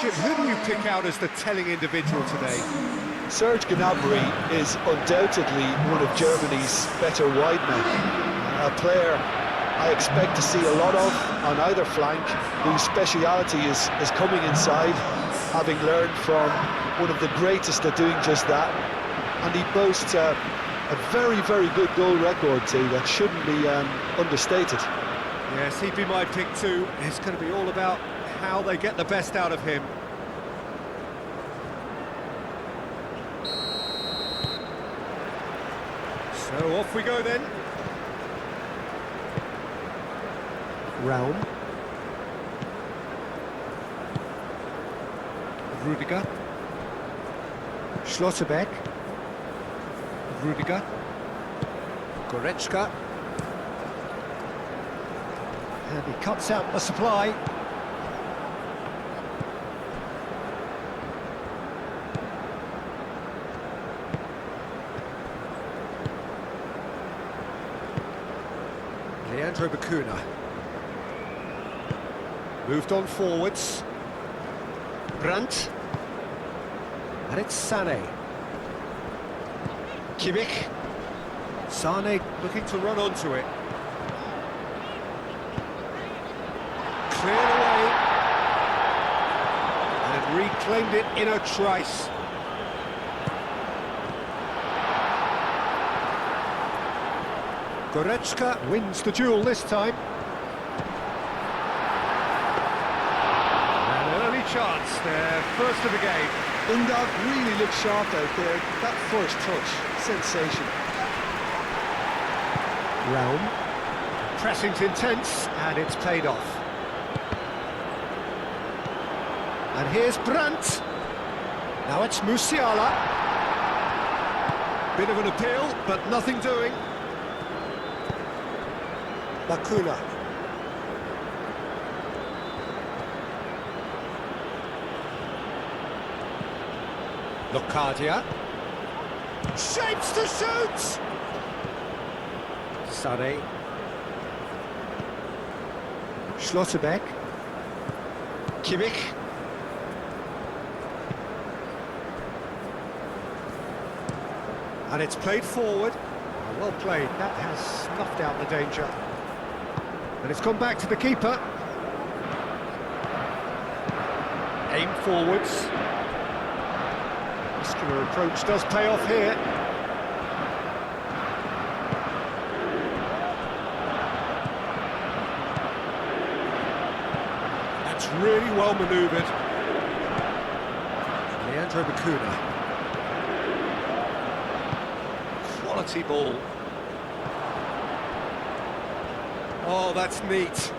Jim, who do you pick out as the telling individual today? Serge Gnabry is undoubtedly one of Germany's better wide men. A player I expect to see a lot of on either flank, whose speciality is coming inside, having learned from one of the greatest at doing just that. And he boasts a very, very good goal record too, that shouldn't be understated. Yes, he'd be my pick too. It's going to be all about how they get the best out of him. So off we go then. Raum. Rudiger. Schlotterbeck. Rudiger. Goretzka. And he cuts out the supply. Leandro Bacuna. Moved on forwards. Brandt. And it's Sané. Kimmich. Sané looking to run onto it. Cleared away. And reclaimed it in a trice. Goretzka wins the duel this time. An early chance there, first of the game. Undav really looked sharp out there. That first touch, sensation. Raum. Pressing's intense, and it's paid off. And here's Brandt. Now it's Musiala. Bit of an appeal, but nothing doing. Bacuna. Locadia. Shapes to shoot! Sané. Schlotterbeck. Kimmich. And it's played forward. Well played, that has snuffed out the danger. And it's gone back to the keeper. Aim forwards. Muscular approach does pay off here. That's really well manoeuvred. Leandro Bacuna. Quality ball. Oh, that's neat.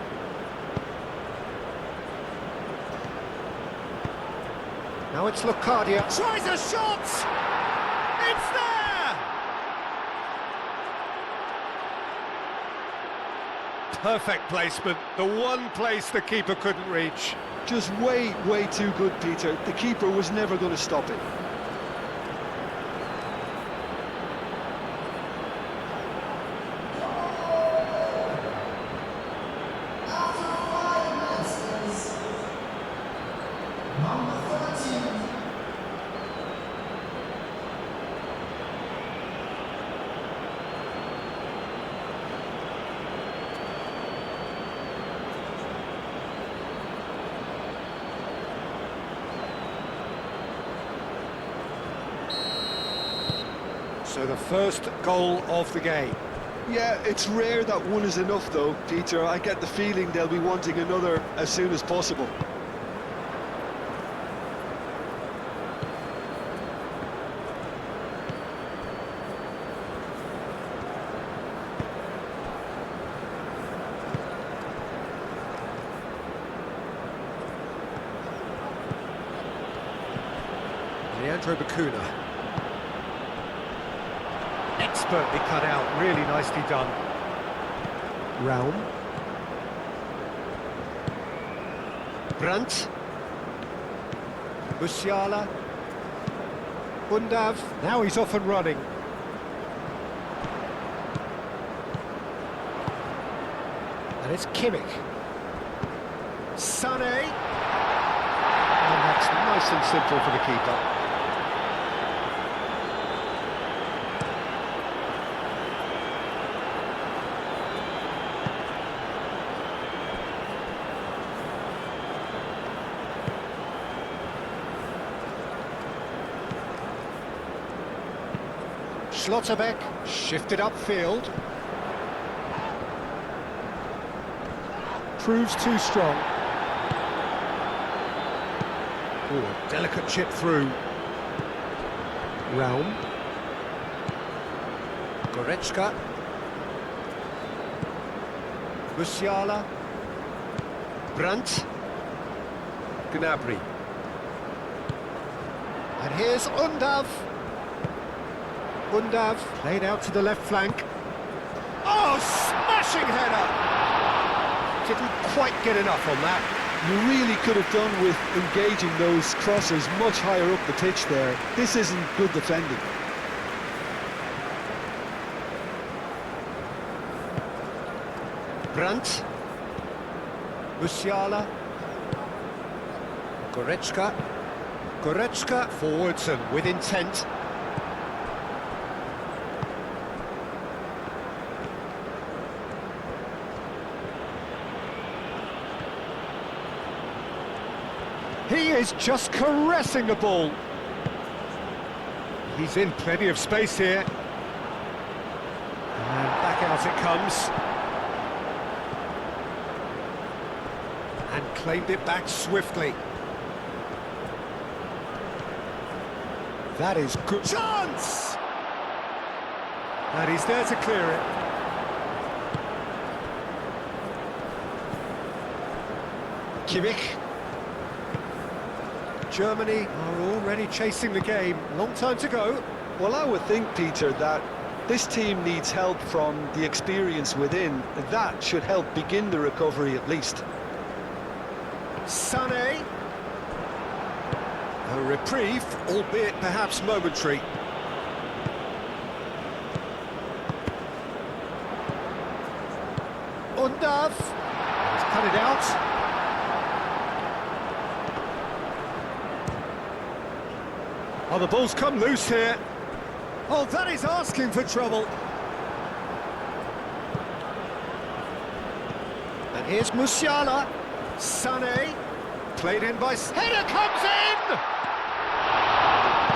Now it's Locadia. Tries a shot! It's there! Perfect placement. The one place the keeper couldn't reach. Just way, way too good, Peter. The keeper was never going to stop it. So the first goal of the game. Yeah, it's rare that one is enough though, Peter. I get the feeling they'll be wanting another as soon as possible. Leandro Bacuna. Expertly cut out, really nicely done. Raum. Brandt. Musiala. Undav. Now he's off and running. And it's Kimmich. Sané. And That's nice and simple for the keeper. Schlotterbeck shifted upfield. Proves too strong. Oh, a delicate chip through. Raum. Goretzka. Musiala. Brandt. Gnabry. And here's Undav. Undav played out to the left flank. Oh, smashing header! Didn't quite get enough on that. You really could have done with engaging those crosses much higher up the pitch there. This isn't good defending. Brandt. Musiala. Goretzka. Goretzka forwards and with intent. He is just caressing the ball. He's in plenty of space here. And back out it comes. And claimed it back swiftly. That is good. Chance! And he's there to clear it. Kimmich. Germany are already chasing the game. Long time to go. Well, I would think, Peter, that this team needs help from the experience within. That should help begin the recovery at least. Sané. A reprieve, albeit perhaps momentary. Undav. He's cut it out. Oh, the ball's come loose here. Oh, that is asking for trouble. And here's Musiala. Sané. Played in by... Header comes in!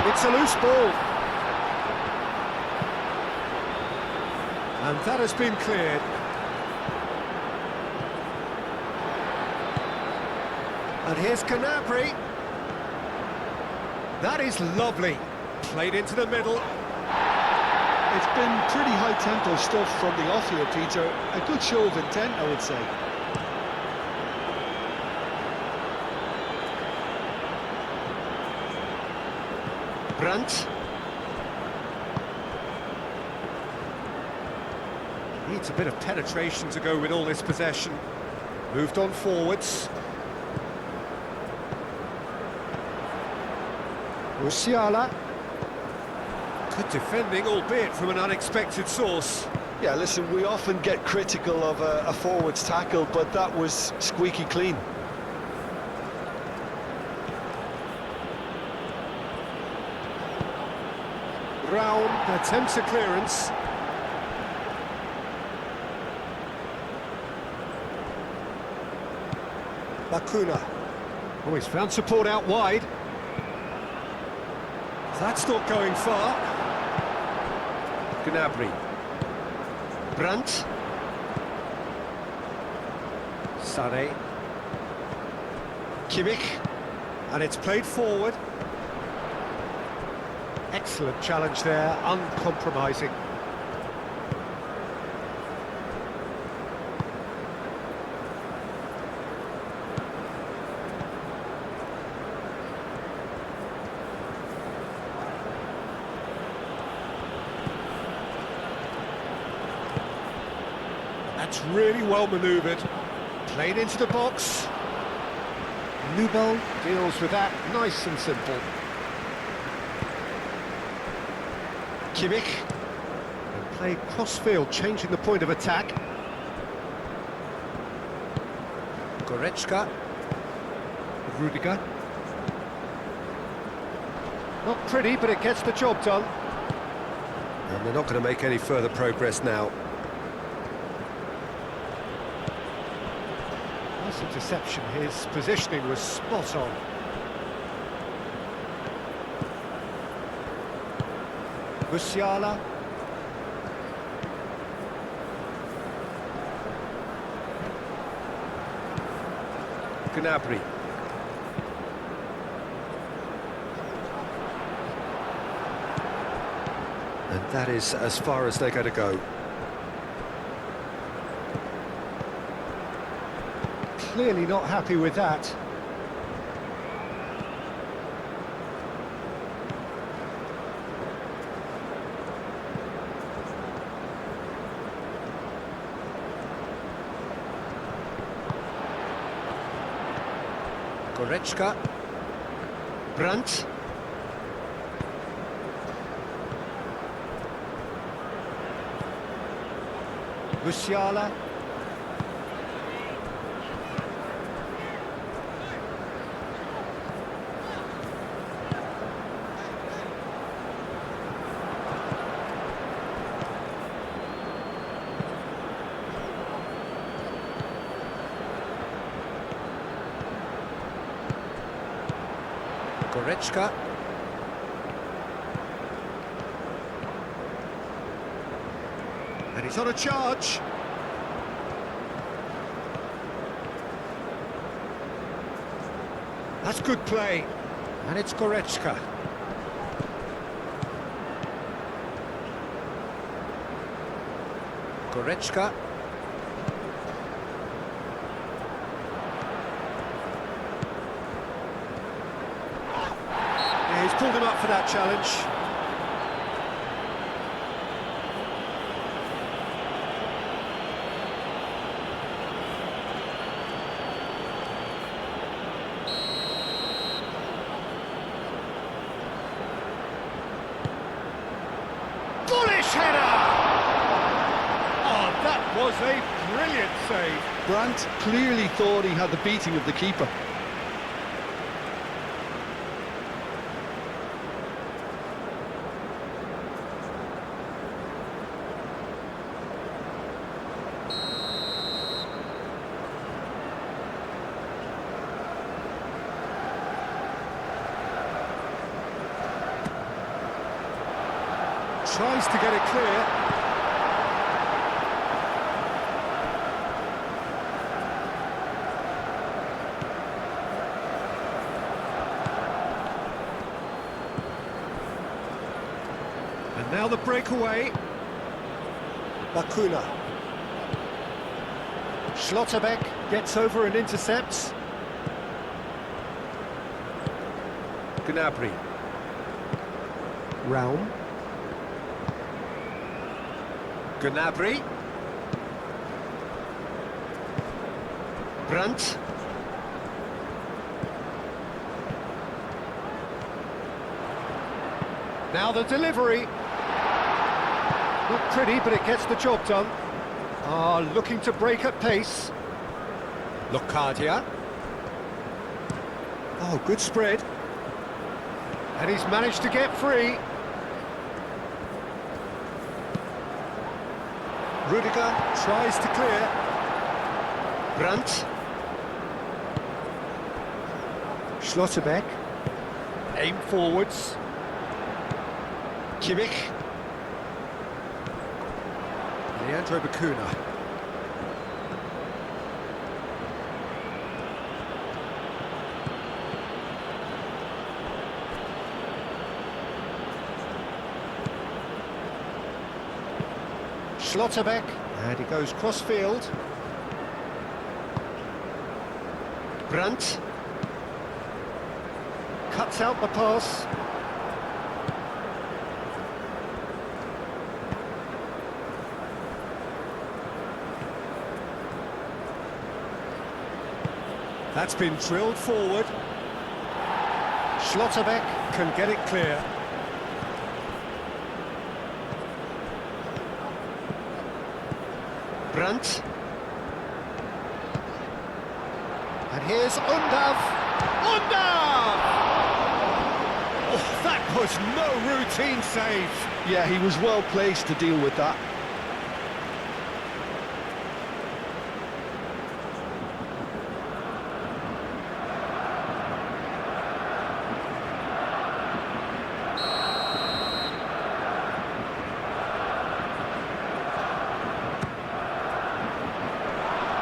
It's a loose ball. And that has been cleared. And here's Gnabry. That is lovely. Played into the middle. It's been pretty high-tempo stuff from the off here, Peter. A good show of intent, I would say. Brandt. Needs a bit of penetration to go with all this possession. Moved on forwards. Musiala. Good defending, albeit from an unexpected source. Yeah, listen, we often get critical of a forward's tackle, but that was squeaky clean. Raum attempts a clearance. Bakuna. Oh, he's found support out wide. That's not going far. Gnabry. Brandt. Sané. Kimmich. And it's played forward. Excellent challenge there, uncompromising. That's really well manoeuvred. Played into the box. Nubel deals with that nice and simple. Kimmich. And played cross-field, changing the point of attack. Goretzka. Rudiger. Not pretty, but it gets the job done. And they're not going to make any further progress now. Nice interception. His positioning was spot on. Musiala. Gnabry. And that is as far as they're going to go. Clearly not happy with that. Goretzka. Brandt. Musiala. Goretzka. And he's on a charge. That's good play. And it's Goretzka. Goretzka. Yeah, he's pulled him up for that challenge. Bullish header! Oh, that was a brilliant save. Brandt clearly thought he had the beating of the keeper. Tries to get it clear. And now the breakaway. Bakuna. Schlotterbeck gets over and intercepts. Gnabry. Raum. Gnabry. Brandt. Now the delivery. Not pretty, but it gets the job done. Looking to break at pace. Locadia. Oh, good spread. And he's managed to get free. Rudiger tries to clear. Brandt. Schlotterbeck. Aim forwards. Kimmich. Leandro Bakuna. Schlotterbeck, and he goes cross-field. Brandt. Cuts out the pass. That's been drilled forward. Schlotterbeck can get it clear. Brandt. And here's Undav. Undav! Oh, that was no routine save. Yeah, he was well placed to deal with that.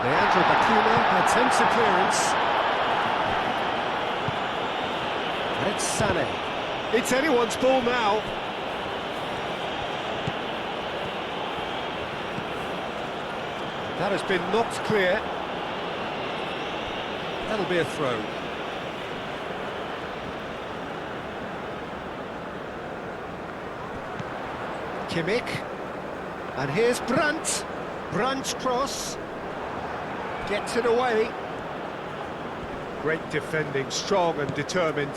Leandro Bacuna attempts a clearance. And it's Sané. It's anyone's ball now. That has been knocked clear. That'll be a throw. Kimmich. And here's Brandt. Brandt's cross. Gets it away. Great defending, strong and determined.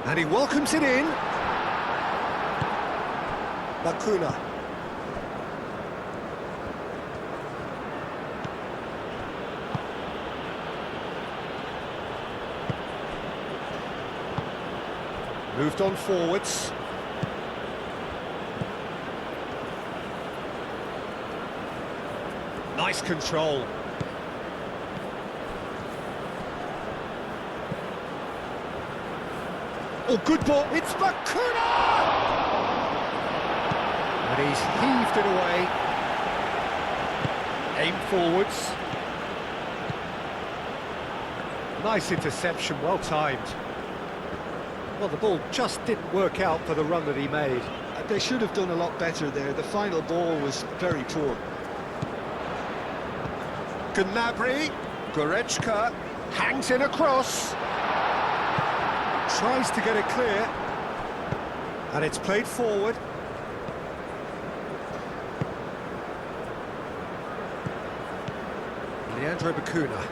And he welcomes it in. Bacuna. Moved on forwards. Nice control. Oh, good ball. It's Bacuna! And he's heaved it away. Aim forwards. Nice interception, well timed. Well, the ball just didn't work out for the run that he made. They should have done a lot better there. The final ball was very poor. Gnabry. Goretzka hangs in across. Tries to get it clear, and it's played forward. Leandro Bacuna.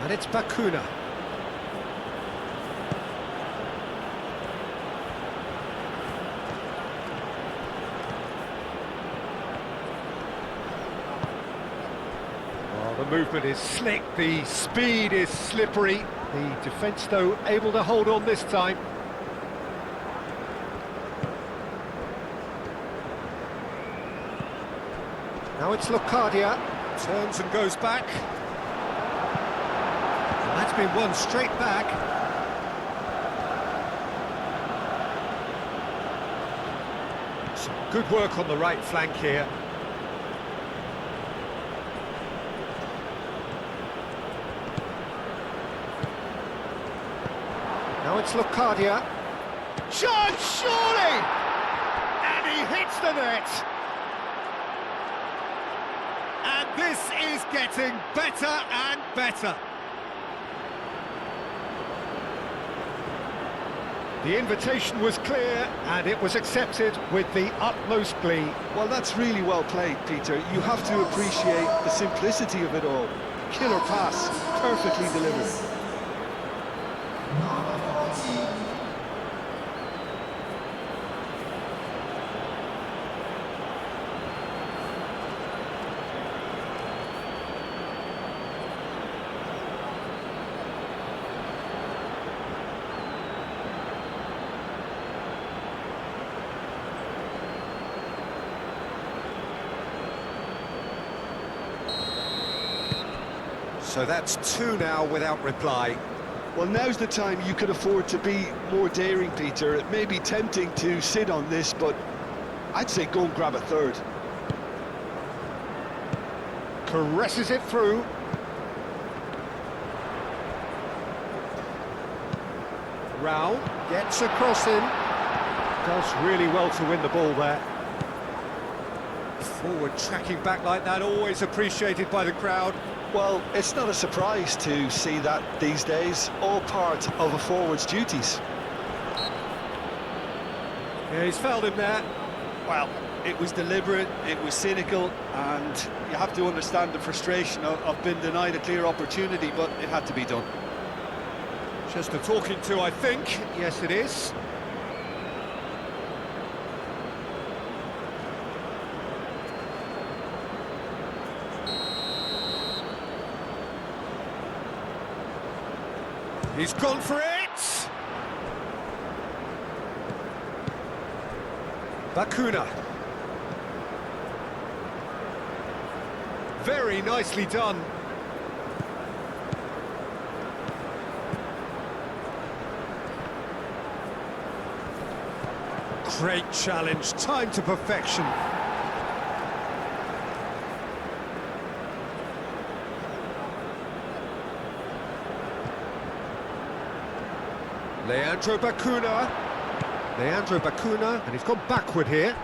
And it's Bacuna. The movement is slick, the speed is slippery. The defence, though, able to hold on this time. Now it's Locadia. Turns and goes back. And that's been won straight back. Some good work on the right flank here. Now it's Locadia. Chance, surely! And he hits the net! And this is getting better and better. The invitation was clear, and it was accepted with the utmost glee. Well, that's really well played, Peter. You have to appreciate the simplicity of it all. Killer pass, perfectly delivered. So that's two now without reply. Well, now's the time you could afford to be more daring, Peter. It may be tempting to sit on this, but I'd say go and grab a third. Caresses it through. Rao gets across in. Does really well to win the ball there. Forward tracking back like that, always appreciated by the crowd. Well, it's not a surprise to see that these days, all part of a forward's duties. Yeah, he's fouled him there. Well, it was deliberate, it was cynical, and you have to understand the frustration of being denied a clear opportunity, but it had to be done. Just a talking to, I think. Yes, it is. He's gone for it! Bakuna. Very nicely done. Great challenge, time to perfection. Leandro Bakuna. Leandro Bakuna, and he's gone backward here.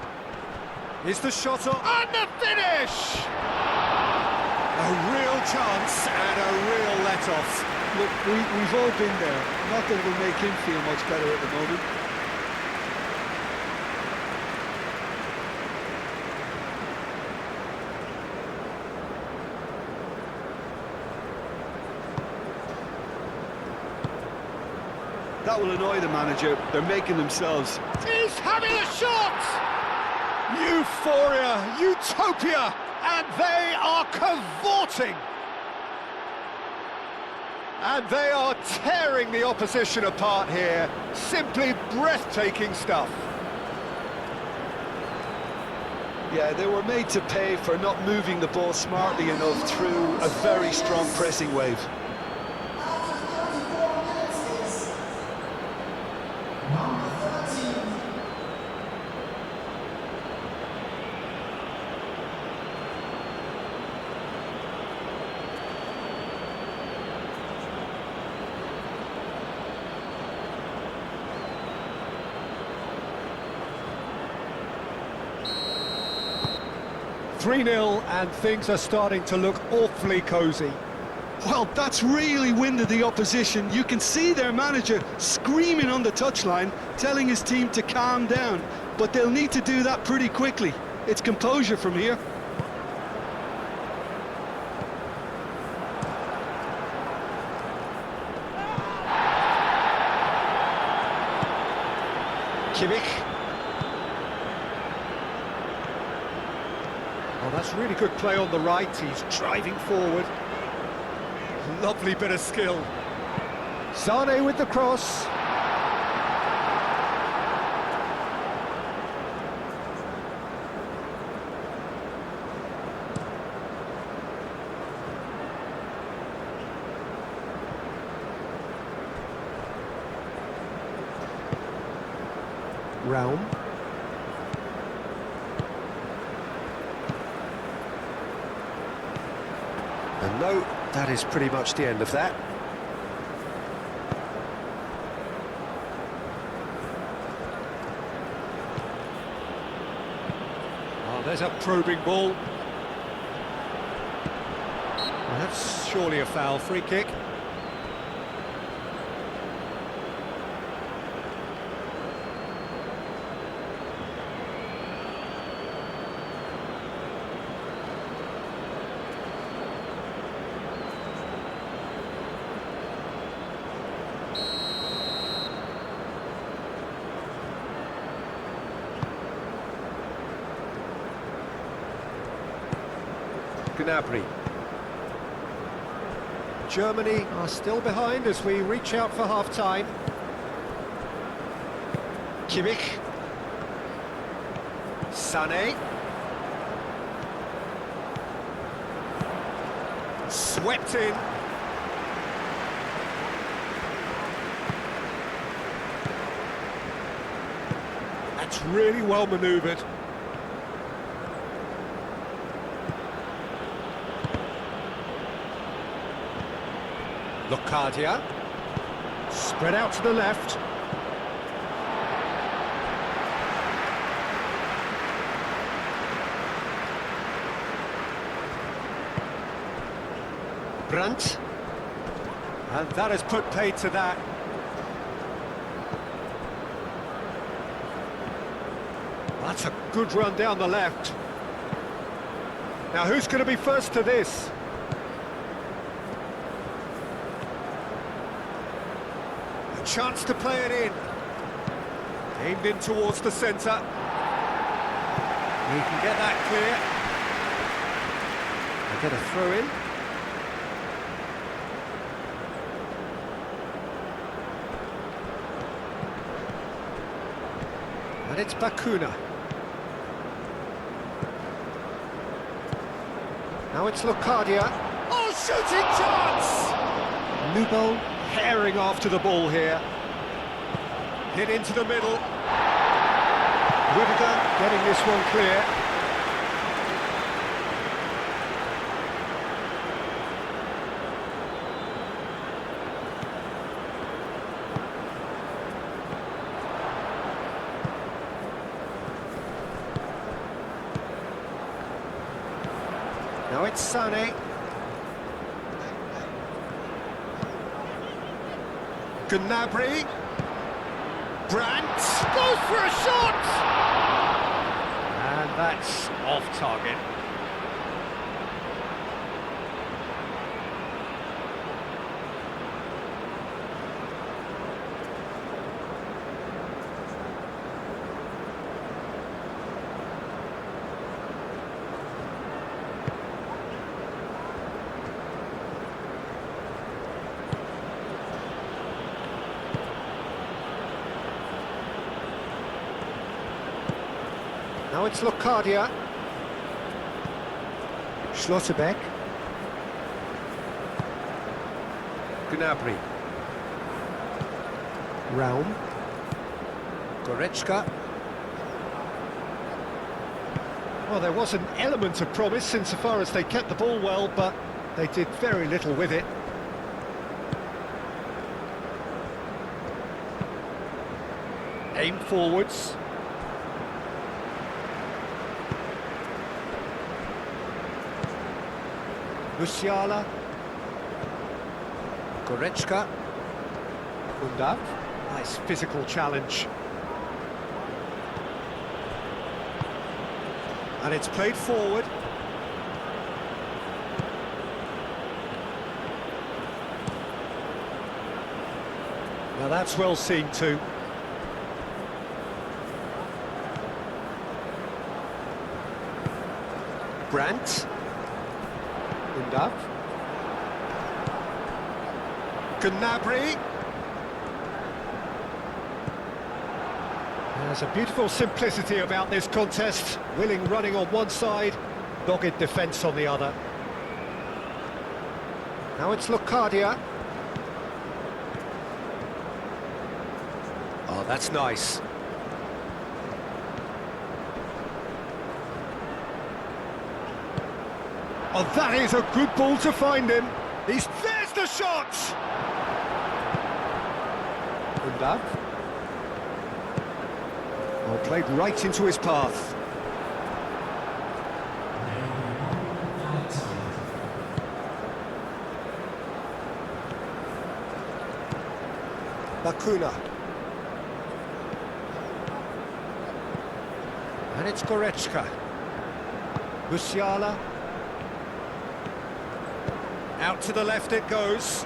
Is the shot on? And the finish! A real chance and a real let-off. Look, we've all been there. Not that it will make him feel much better at the moment. That will annoy the manager. They're making themselves. He's having a shot! Euphoria, utopia, and they are cavorting. And they are tearing the opposition apart here. Simply breathtaking stuff. Yeah, they were made to pay for not moving the ball smartly enough through a very strong pressing wave. Three 0 and things are starting to look awfully cosy. Well, that's really winded the opposition. You can see their manager screaming on the touchline, telling his team to calm down. But they'll need to do that pretty quickly. It's composure from here. Kimmich. Oh, that's really good play on the right. He's driving forward. Lovely bit of skill. Sane with the cross. Realm. And no, that is pretty much the end of that. Oh, there's a probing ball. Well, that's surely a foul. Free kick. Gnabry. Germany are still behind as we reach out for half-time. Kimmich. Sané. Swept in. That's really well manoeuvred. Locadia, spread out to the left. Brandt, and that has put paid to that. That's a good run down the left. Now who's going to be first to this? Chance to play it in. Aimed in towards the centre. He can get that clear. They get a throw in. And it's Bakuna. Now it's Locadia. Oh, shooting chance! Lugo herring after the ball here. Hit into the middle. Whittaker getting this one clear. Now it's Sané. Gnabry. Brandt goes for a shot! And that's off target. Now it's Locadia. Schlotterbeck. Gnabry. Raum. Goretzka. Well, there was an element of promise insofar as they kept the ball well, but they did very little with it. Aim forwards. Musiala. Goretzka. Undav. Nice physical challenge. And it's played forward. Now that's well seen too. Brandt. Undav. Gnabry. There's a beautiful simplicity about this contest. Willing running on one side, dogged defence on the other. Now it's Locadia. Oh, that's nice. Oh, that is a good ball to find him. There's the shot! Undav. Oh, played right into his path. Bakuna. And it's Goretzka. Musiala. Out to the left it goes.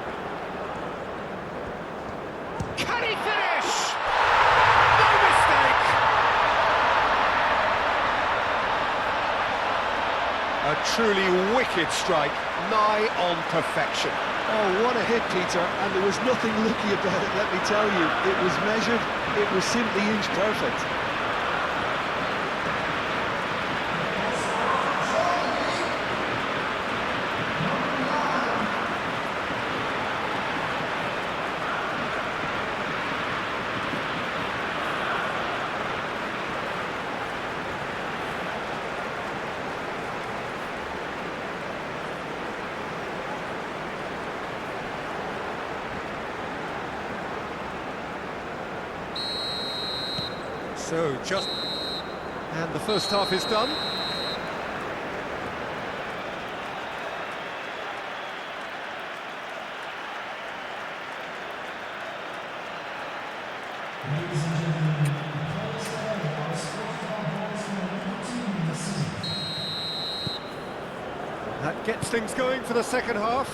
Can he finish? No mistake! A truly wicked strike, nigh on perfection. Oh, what a hit, Peter, and there was nothing lucky about it, let me tell you. It was measured, it was simply inch perfect. So, and the first half is done. That gets things going for the second half.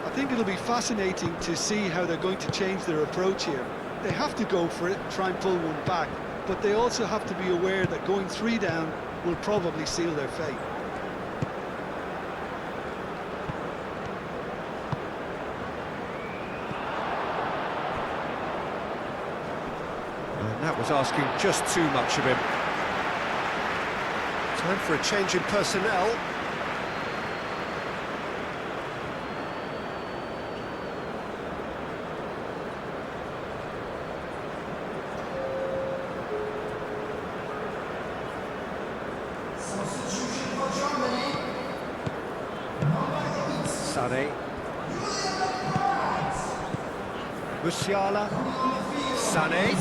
I think it'll be fascinating to see how they're going to change their approach here. They have to go for it and try and pull one back, but they also have to be aware that going 3 down will probably seal their fate. And that Was asking just too much of him. Time for a change in personnel. Sane. Musiala. Sane.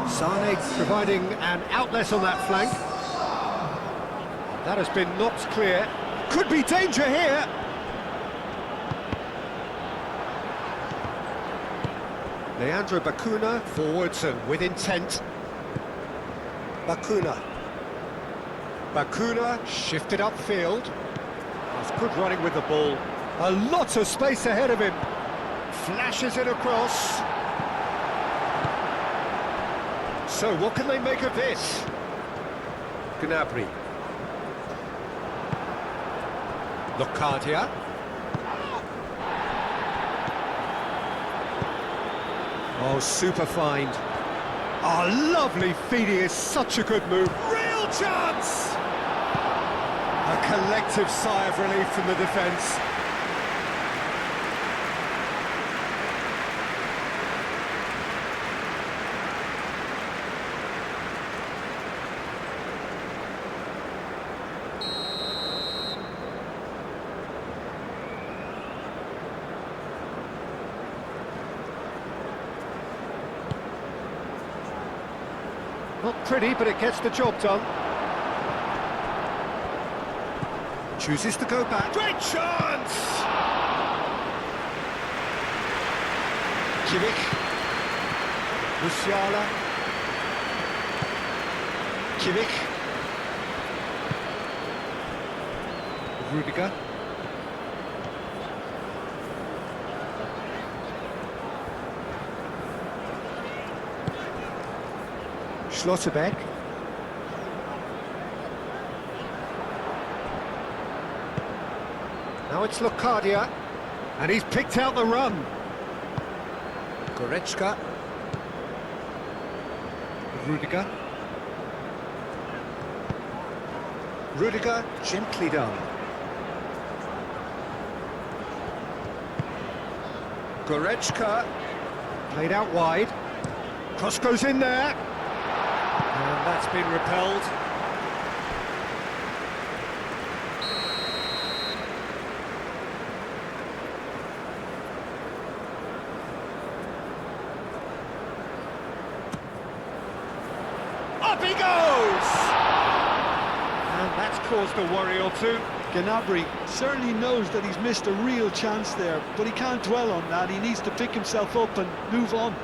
Sane providing an outlet on that flank. That has been knocked clear. Could be danger here. Leandro Bacuna forwards and with intent. Bacuna. Bacuna shifted upfield. That's good running with the ball. A lot of space ahead of him. Flashes it across. So what can they make of this? Gnabry. Locadia. Oh, super find. Oh, lovely feeding is such a good move. Real chance! A collective sigh of relief from the defence. Not pretty, but it gets the job done. Chooses to go back. Great chance! Kimmich. Musiala. Kimmich. Rudiger. Schlotterbeck. Now it's Locadia, and he's picked out the run. Goretzka. Rudiger. Rudiger, gently done. Goretzka, played out wide. Cross goes in there. And that's been repelled. Up he goes! And that's caused a worry or two. Gnabry certainly knows that he's missed a real chance there, but he can't dwell on that. He needs to pick himself up and move on.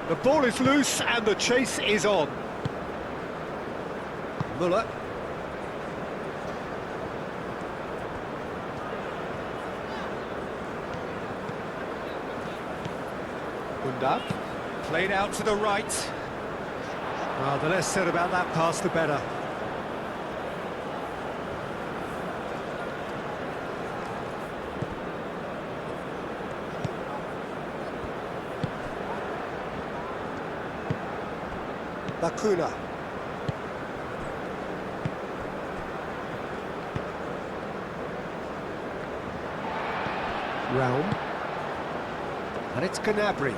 The ball is loose and the chase is on. Müller. Undab. Played out to the right. Well, the less said about that pass, the better. Bacuna. Realm. And it's Gnabry.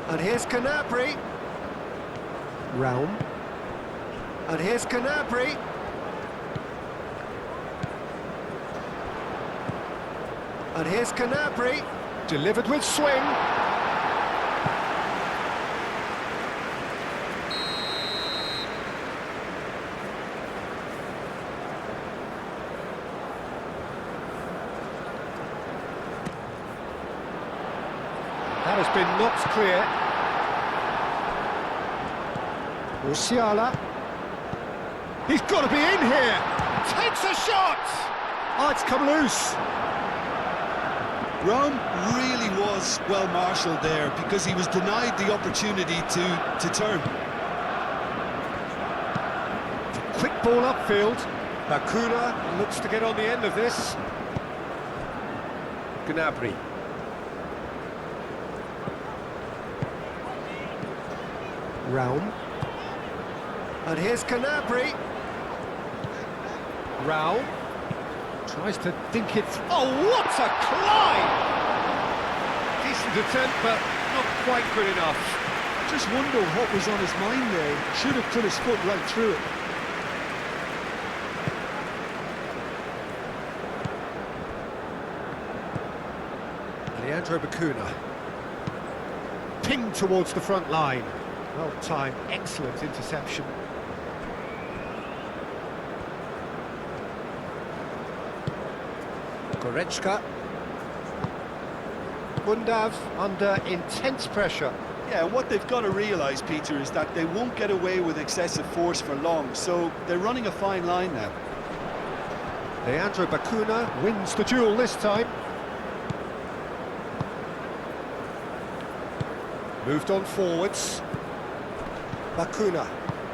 And here's Gnabry. Realm. And here's Gnabry. And here's Gnabry. Delivered with swing. That has been knocked clear. Musiala. He's got to be in here. Takes a shot. Oh, it's come loose. Rome really was well marshalled there because he was denied the opportunity to turn. Quick ball upfield. Bakuna looks to get on the end of this. Gnabry. Raum. And here's Gnabry. Raum. Tries to dink it. Oh, what a climb! Decent attempt, but not quite good enough. I just wonder what was on his mind there. Should have put his foot right through it. Leandro Bakuna. Pinged towards the front line. Well timed, excellent interception. Goretzka. Bundav under intense pressure. Yeah, and what they've got to realise, Peter, is that they won't get away with excessive force for long, so they're running a fine line now. Leandro Bakuna wins the duel this time. Moved on forwards. Bakuna.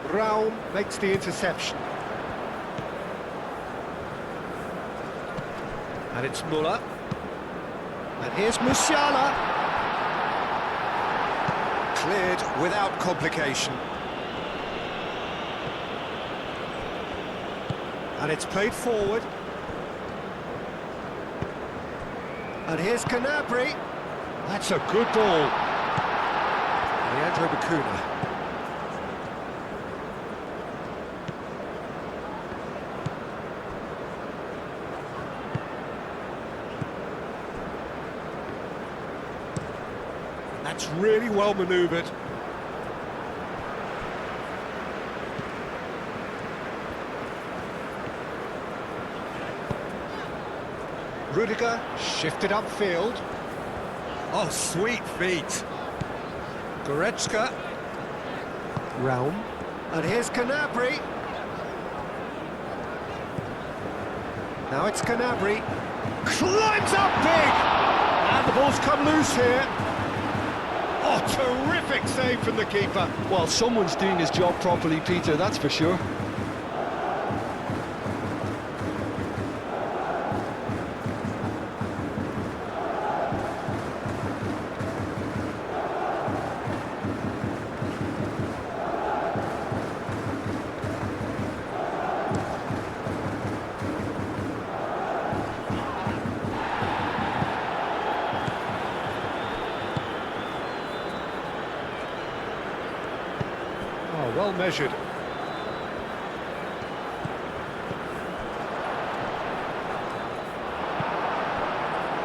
Raum makes the interception. And it's Muller. And here's Musiala. Cleared without complication. And it's played forward. And here's Gnabry. That's a good ball. Leandro Bakuna. That's really well manoeuvred. Rudiger shifted upfield. Oh, sweet feet. Goretzka. Raum. And here's Gnabry. Now it's Gnabry. Climbs up big! And the ball's come loose here. Oh, terrific save from the keeper. Well, someone's doing his job properly, Peter, that's for sure. Oh, well measured.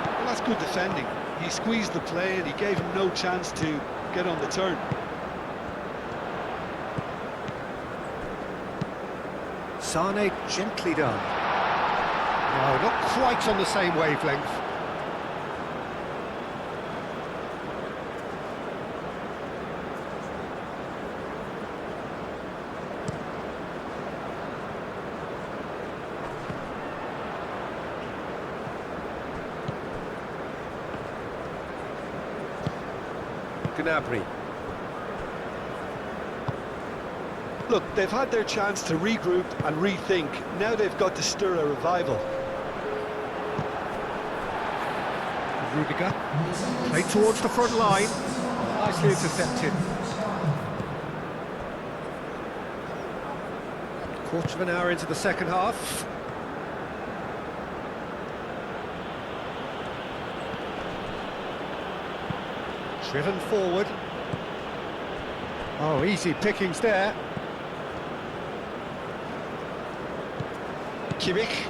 Well, that's good defending. He squeezed the play and he gave him no chance to get on the turn. Sane gently done. No, not quite on the same wavelength. Gnabry. Look, they've had their chance to regroup and rethink. Now they've got to stir a revival. Rudiger. Played towards the front line. Nicely intercepted. Quarter of an hour into the second half. Driven forward. Oh, easy pickings there. Kimmich.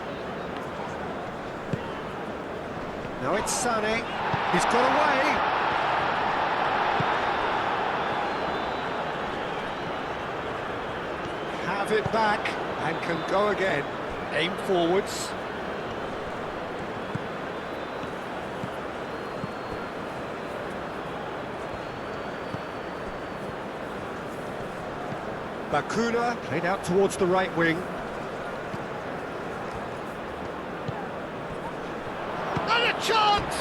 Now it's Sane. He's got away. Have it back and can go again. Aim forwards. Bakuna played out towards the right wing. And a chance!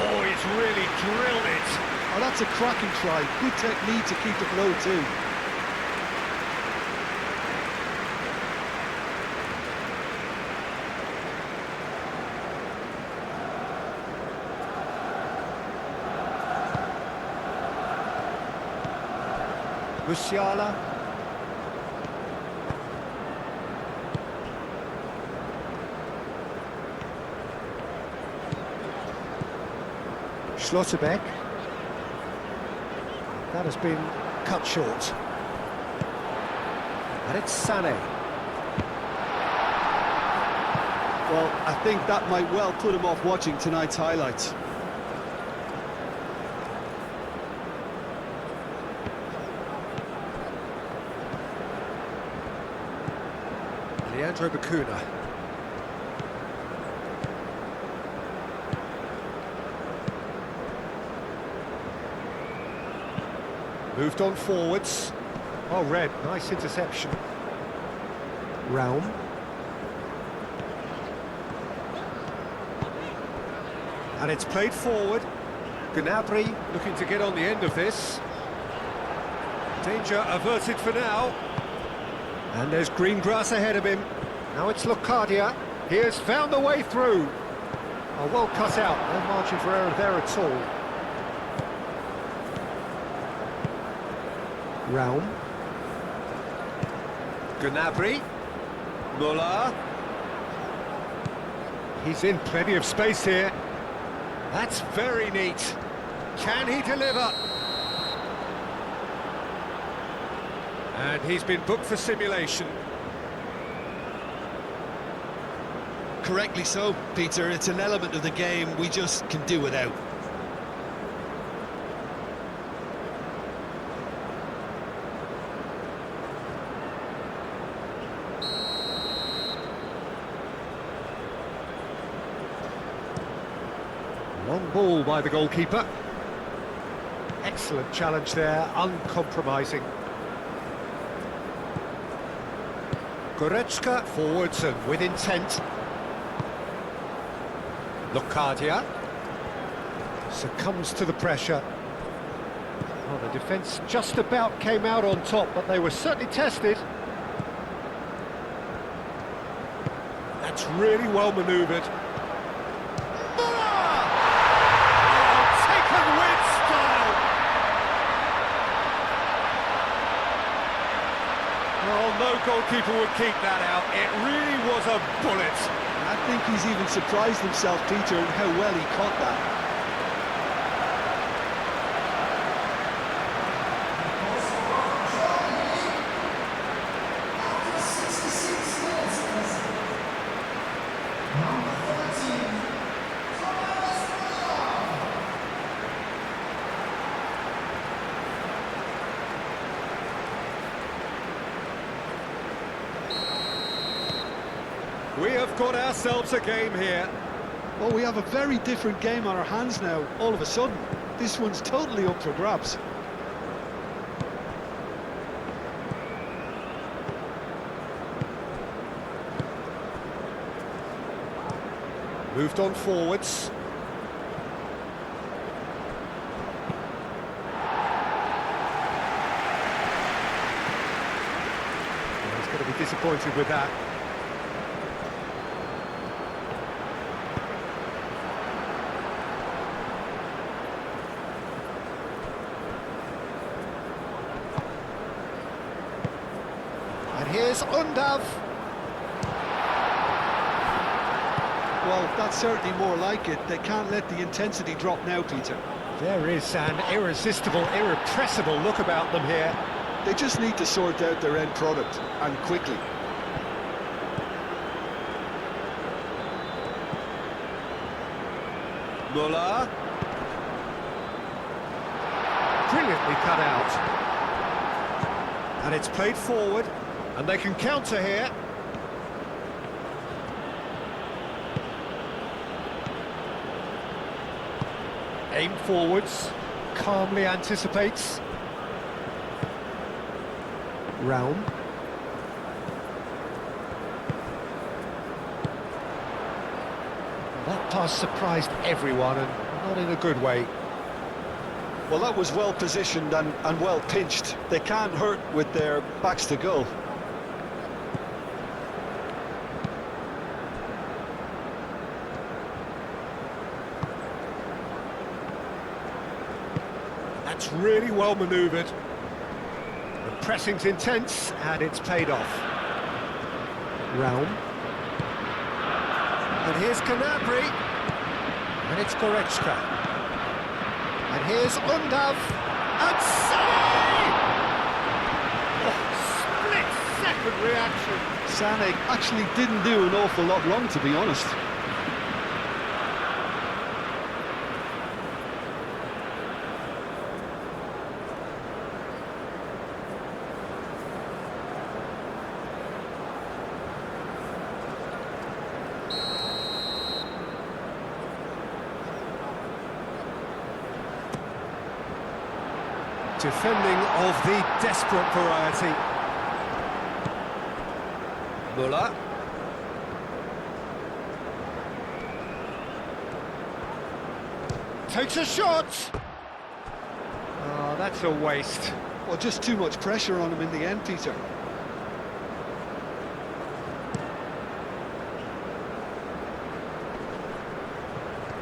Oh, he's really drilled it. Oh, that's a cracking try. Good technique to keep it low too. Musiala. Schlotterbeck. That has been cut short. And it's Sané. Well, I think that might well put him off watching tonight's highlights. Leandro Bakuna. Moved on forwards. Oh, Red, nice interception. Raum. And it's played forward. Gnabry looking to get on the end of this. Danger averted for now. And there's green grass ahead of him. Now it's Locadia. He has found the way through. Oh, well cut out. No margin for error there at all. Raum. Gnabry. Muller. He's in plenty of space here. That's very neat. Can he deliver? And he's been booked for simulation. Correctly so, Peter. It's an element of the game we just can do without. Long ball by the goalkeeper. Excellent challenge there, uncompromising. Goretzka forwards and with intent. Locadia succumbs to the pressure. Well, the defence just about came out on top, but they were certainly tested. That's really well manoeuvred. Well, no goalkeeper would keep that out. It really was a bullet. I think he's even surprised himself, Peter, in how well he caught that. We have got ourselves a game here. Well, we have a very different game on our hands now, all of a sudden. This one's totally up for grabs. Moved on forwards. Well, he's going to be disappointed with that. And here's Undav. Well, that's certainly more like it. They can't let the intensity drop now, Peter. There is an irresistible, irrepressible look about them here. They just need to sort out their end product, and quickly. Muller. Brilliantly cut out. And it's played forward, and they can counter here. Aim forwards, calmly anticipates. Realm. That pass surprised everyone, and not in a good way. Well, that was well positioned and well pinched. They can't hurt with their backs to goal. That's really well manoeuvred. The pressing's intense, and it's paid off. Realm. And here's Canabry. And it's Goretzka. And here's Undav. And Sané! Oh, split-second reaction. Sané actually didn't do an awful lot wrong, to be honest. Defending of the desperate variety. Müller. Takes a shot! Oh, that's a waste. Well, just too much pressure on him in the end, Peter.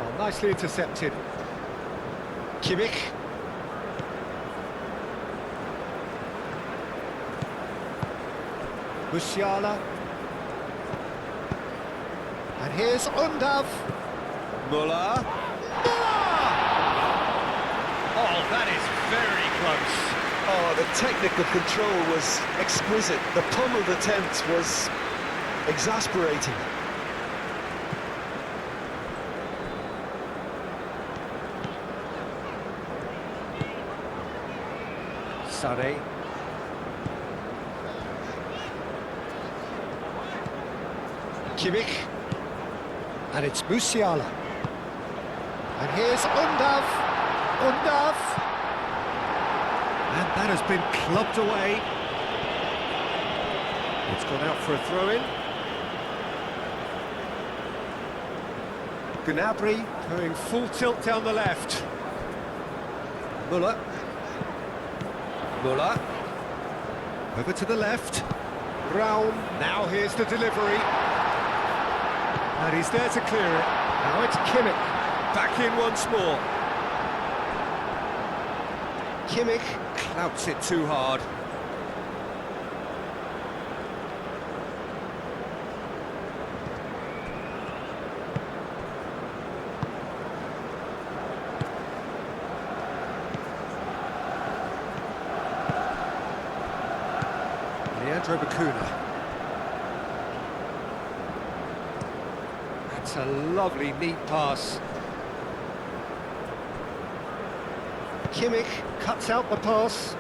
Oh, nicely intercepted. Kimmich. Musiala. And here's Undav. Müller. Müller! Oh, that is very close. Oh, the technical control was exquisite. The pummeled attempt was exasperating. Sané. Kimmich. And it's Musiala. And here's Undav. Undav. And that has been clubbed away. It's gone out for a throw-in. Gnabry going full tilt down the left. Müller. Müller. Over to the left. Raum. Now here's the delivery. And he's there to clear it. Now it's Kimmich. Back in once more. Kimmich clouts it too hard. Leandro Bacuna. That's a lovely, neat pass. Kimmich cuts out the pass.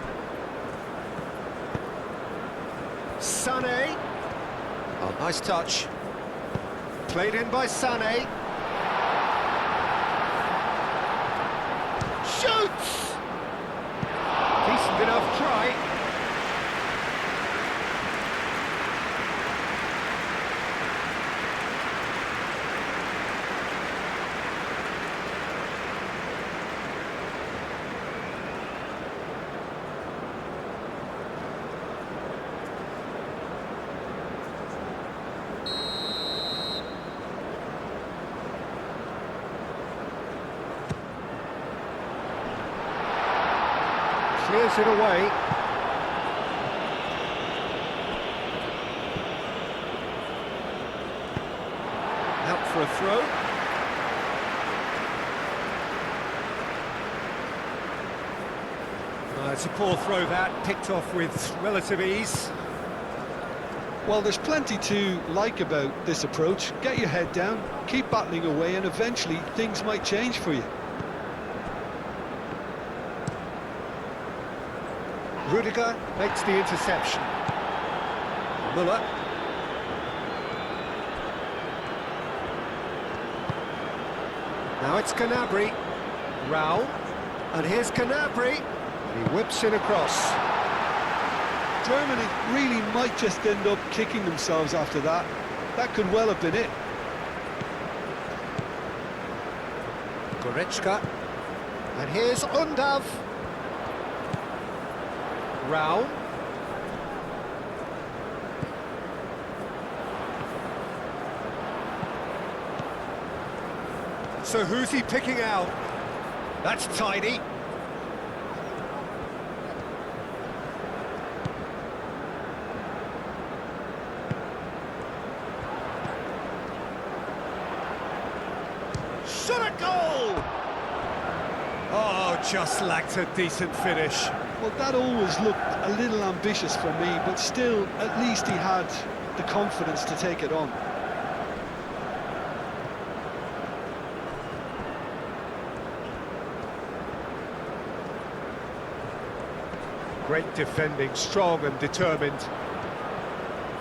Sané. Oh, nice touch. Played in by Sané. Shoots! Decent enough try. Clears it away. Out for a throw. It's a poor throw that, picked off with relative ease. Well, there's plenty to like about this approach. Get your head down, keep battling away, and eventually things might change for you. Rudiger makes the interception. Müller. Now it's Gnabry. Raul. And here's Gnabry. And he whips in across. Germany really might just end up kicking themselves after that. That could well have been it. Goretzka. And here's Undav. Rao. So who's he picking out? That's tidy. Shot a goal! Oh, just lacked a decent finish. Well, that always looked a little ambitious for me, but still, at least he had the confidence to take it on. Great defending, strong and determined.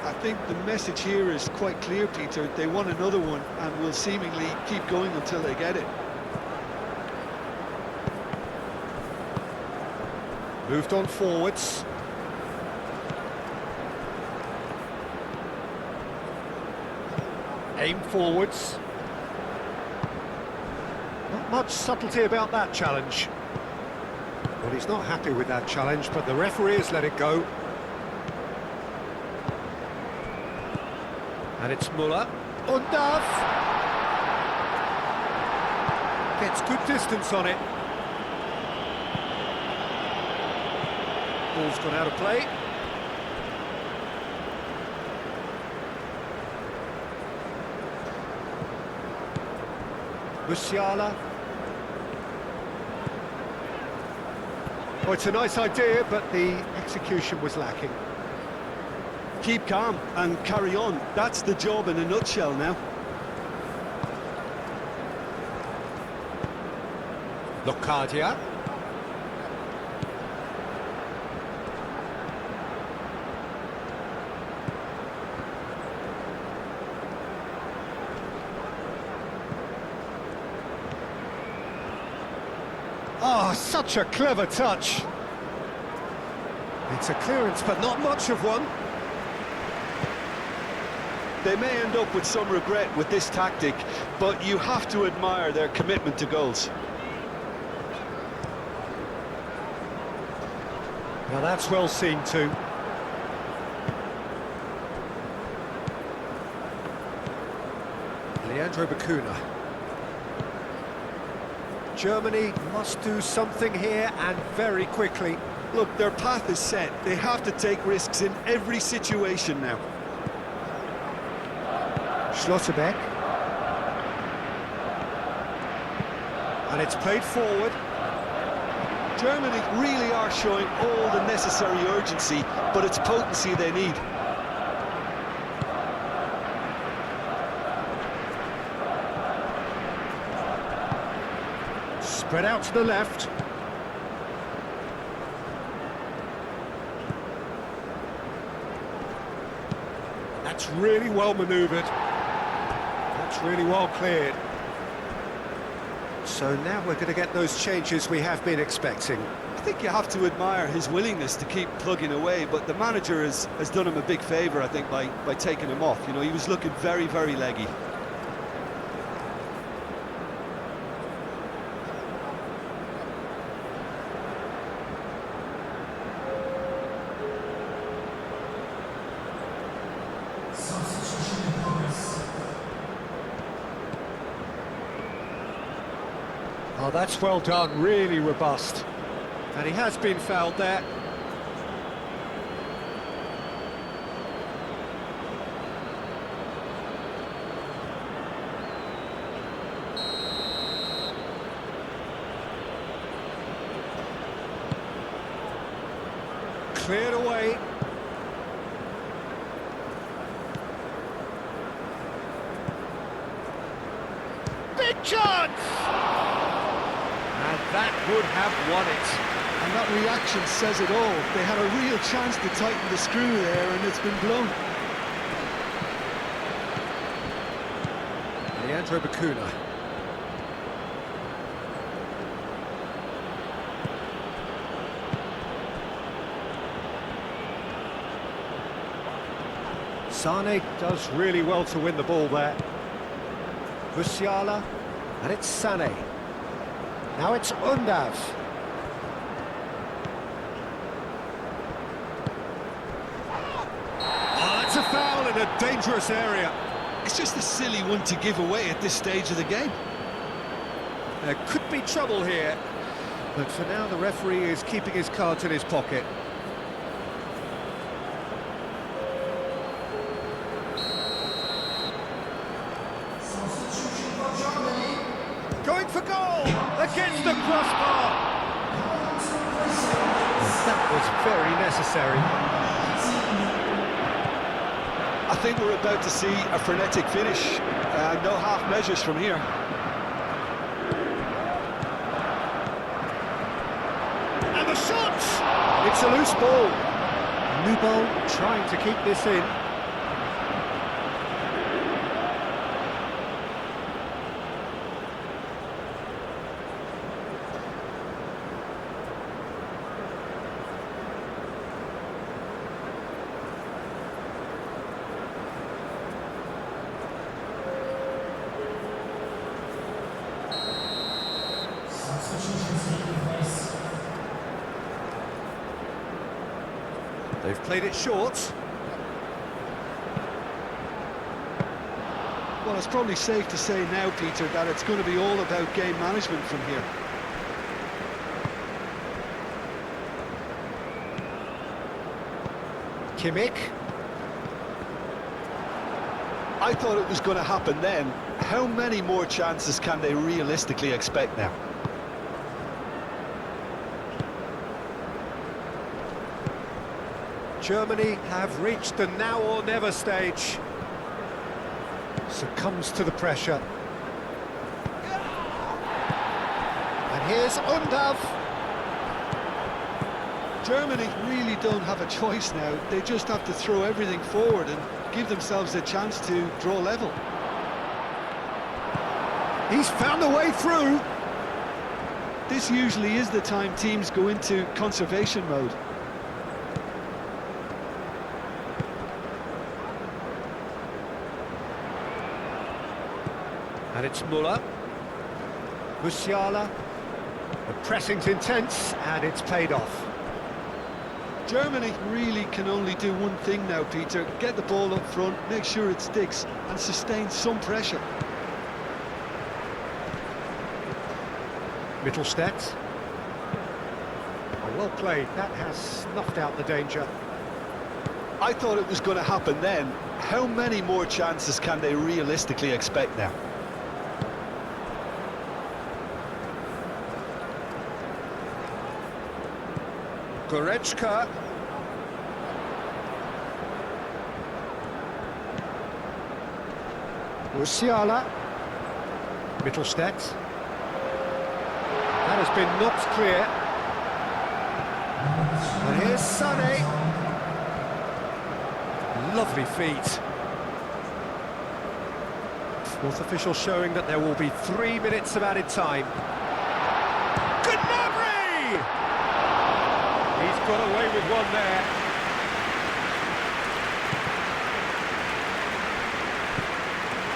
I think the message here is quite clear, Peter. They want another one and will seemingly keep going until they get it. Moved on forwards. Aim forwards. Not much subtlety about that challenge. Well, he's not happy with that challenge, but the referee has let it go. And it's Muller. Undav! Gets good distance on it. Ball's gone out of play. Musiala. Oh, it's a nice idea, but the execution was lacking. Keep calm and carry on. That's the job in a nutshell now. Locadia. Oh, such a clever touch. It's a clearance, but not much of one. They may end up with some regret with this tactic, but you have to admire their commitment to goals. Now that's well seen too. Leandro Bacuna. Germany must do something here, and very quickly. Look, their path is set. They have to take risks in every situation now. Schlotterbeck. And it's played forward. Germany really are showing all the necessary urgency, but it's potency they need. Spread out to the left. That's really well manoeuvred. That's really well cleared. So now we're going to get those changes we have been expecting. I think you have to admire his willingness to keep plugging away, but the manager has done him a big favour, I think, by taking him off. You know, he was looking very, very leggy. Oh, that's well done, really robust. And he has been fouled there. Cleared away. Big chance! And that would have won it. And that reaction says it all. They had a real chance to tighten the screw there, and it's been blown. Leandro Bacuna. Sane does really well to win the ball there. Musiala, and it's Sane. Now it's Undav. Oh, that's a foul in a dangerous area. It's just a silly one to give away at this stage of the game. There could be trouble here, but for now the referee is keeping his cards in his pocket. Going for goal against the crossbar. That was very necessary. I think we're about to see a frenetic finish. No half measures from here. And the shot! It's a loose ball. Nubel trying to keep this in. They've played it short. Well, it's probably safe to say now, Peter, that it's going to be all about game management from here. Kimmich. I thought it was going to happen then. How many more chances can they realistically expect now? Germany have reached the now or never stage. Succumbs to the pressure. And here's Undav. Germany really don't have a choice now. They just have to throw everything forward and give themselves a chance to draw level. He's found a way through. This usually is the time teams go into conservation mode. And it's Müller. Musiala. The pressing's intense, and it's paid off. Germany really can only do one thing now, Peter. Get the ball up front, make sure it sticks, and sustain some pressure. Mittelstadt. Oh, well played. That has snuffed out the danger. I thought it was going to happen then. How many more chances can they realistically expect now? Goretzka. Musiala. Mittelstadt. That has been knocked clear. And here's Sane. Lovely feet. Fourth official showing that there will be 3 minutes of added time. He's got away with one there.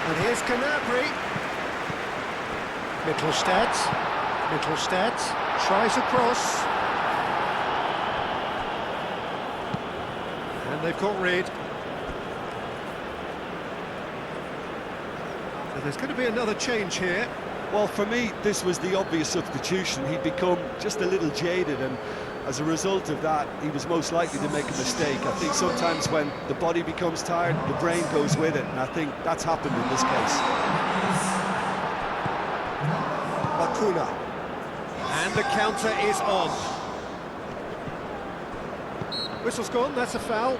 And here's Gnabry. Mittelstadt. Mittelstadt tries across. And they've got rid. So there's going to be another change here. Well, for me, this was the obvious substitution. He'd become just a little jaded, and as a result of that, he was most likely to make a mistake. I think sometimes when the body becomes tired, the brain goes with it, and I think that's happened in this case. Bakuna. And the counter is on. Whistle's gone, that's a foul.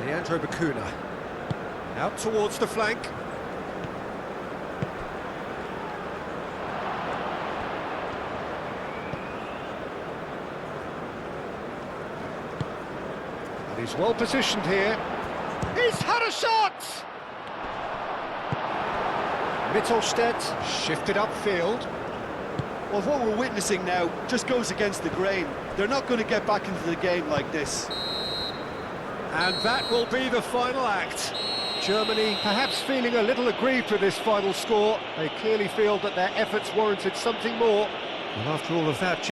Leandro Bacuna. Out towards the flank. And he's well positioned here. He's had a shot! Mittelstedt shifted upfield. Well, what we're witnessing now just goes against the grain. They're not going to get back into the game like this. And that will be the final act. Germany perhaps feeling a little aggrieved with this final score. They clearly feel that their efforts warranted something more. And after all of that,